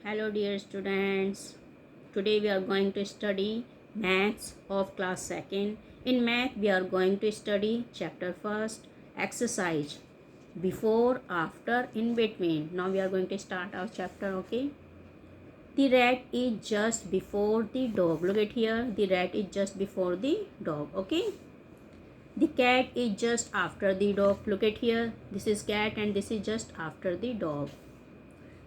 Hello dear students. Today we are going to study maths of class 2nd. In math we are going to study chapter 1st exercise before, after, in between. Now we are going to start our chapter, okay? The rat is just before the dog. Look at here. The rat is just before the dog, okay? The cat is just after the dog. Look at here. This is cat and this is just after the dog.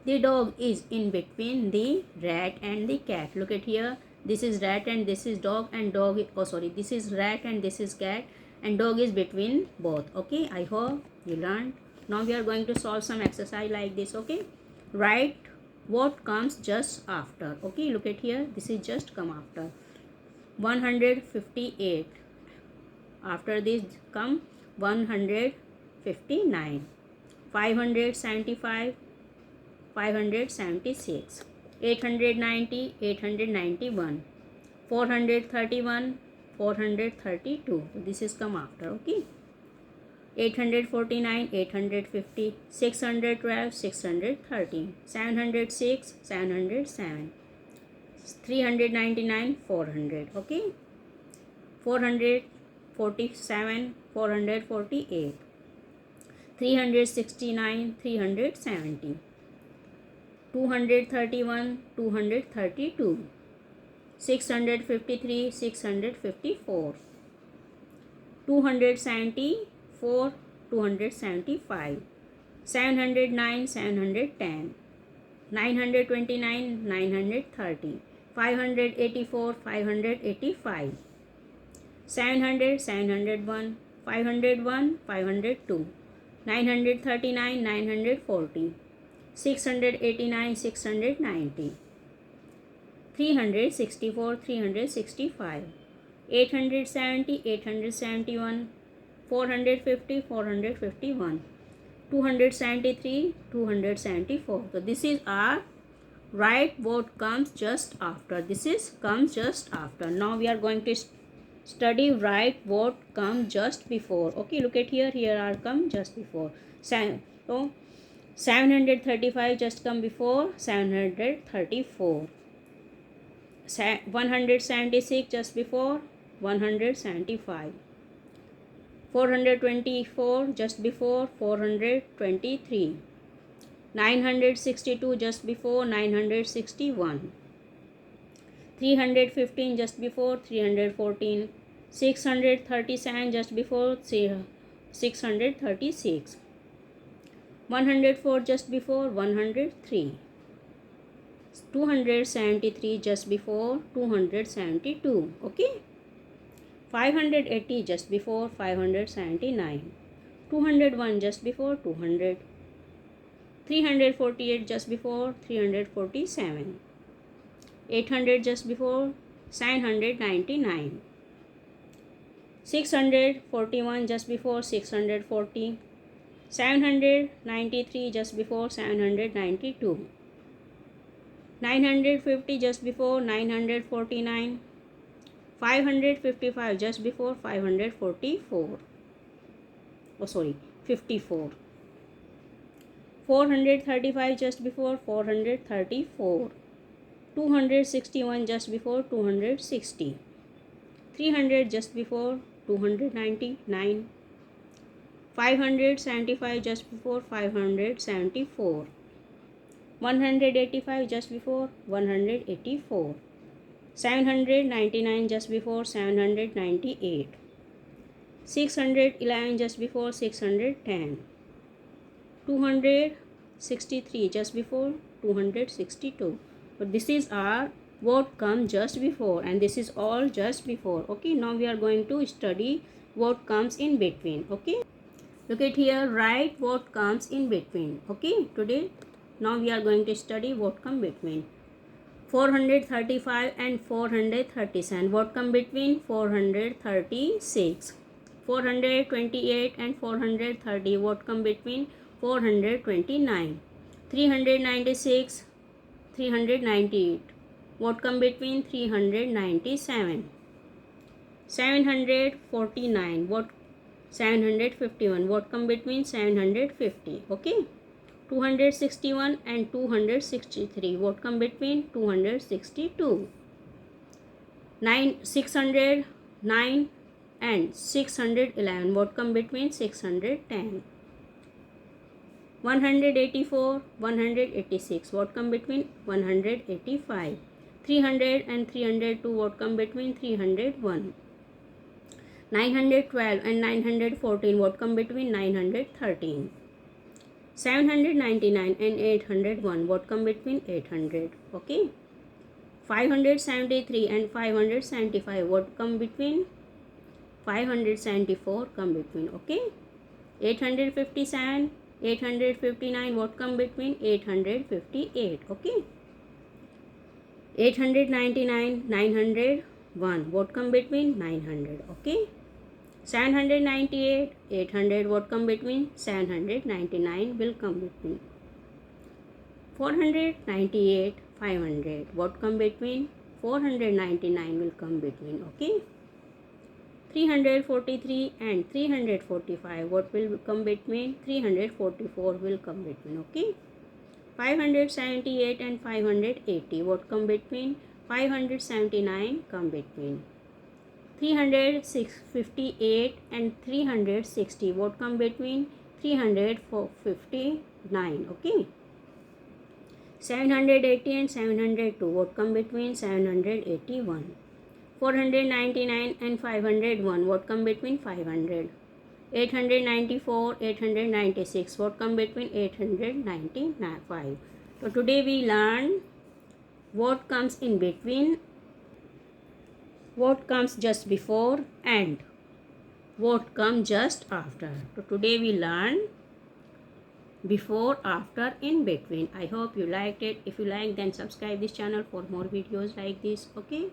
The dog is in between the rat and the cat. Look at here. This is rat and this is dog, and dog, this is rat and this is cat, and dog is between both. Okay, I hope you learned. Now we are going to solve some exercise like this. Okay, write what comes just after. Okay, look at here. This is just come after 158. After this come 159, 575, 576, 890, 891, 431, 432. This is come after, okay? 849, 850, 612, 613, 706, 707, 399, 400, okay? 447, 448, 369, 370. 231, 232, 653, 654, 274, 275, 709, 710, 929, 930, 584, 585, 700, 701, 501, 502, 939, 940, 689, 690, 364, 365, 870, 871, 450, 451, 273, 274. So this is our write what comes just after. This is comes just after. Now we are going to study write what comes just before. Okay, look at here. Here are come just before. So 735 just come before 734. 176 just before 175. 424 just before 423. 962 just before 961. 315 just before 314. 637 just before 636. 104 just before 103. 273 just before 272. Okay. 580 just before 579. 201 just before 200. 348 just before 347. 800 just before 999. 641 just before 640. 793 just before 792. 950 just before 949. 555 just before 544. 54. 435 just before 434. 261 just before 260. 300 just before 299. 575 just before 574. 185 just before 184. 799 just before 798. 611 just before 610. 263 just before 262. But this is our what comes just before, and this is all just before. Okay, now we are going to study what comes in between. Okay, look at here, write what comes in between. Okay, today now we are going to study what come between. 435 and 437. What come between? 436. 428 and 430. What come between? 429. 396, 398. What come between? 397. 749. What 751. What come between? 750. Okay. 261 and 263. What come between? 262. 609 and 611. What come between? 610. 184, 186. What come between? 185. 300 and 302. What come between? 301. 912 and 914. What come between? 913. 799 and 801. What come between? 800. Okay. 573 and 575. What come between? 574 come between. Okay. 857, 859. What come between? 858. Okay. 899, 901. What come between? 900. Okay. 798, 800. What come between? 799 will come between. 498, 500. What come between? 499 will come between. Okay. 343 and 345. What will come between? 344 will come between. Okay. 578 and 580. What come between? 579 come between. 358 and 360. What come between? 359. Okay. 780 and 702. What come between? 781. 499 and 501. What come between? 500. 894, 896. What come between? 895. So today we learn what comes in between, what comes just before, and what comes just after. So today we learn before, after, in between. I hope you liked it. If you like, then subscribe this channel for more videos like this. Okay.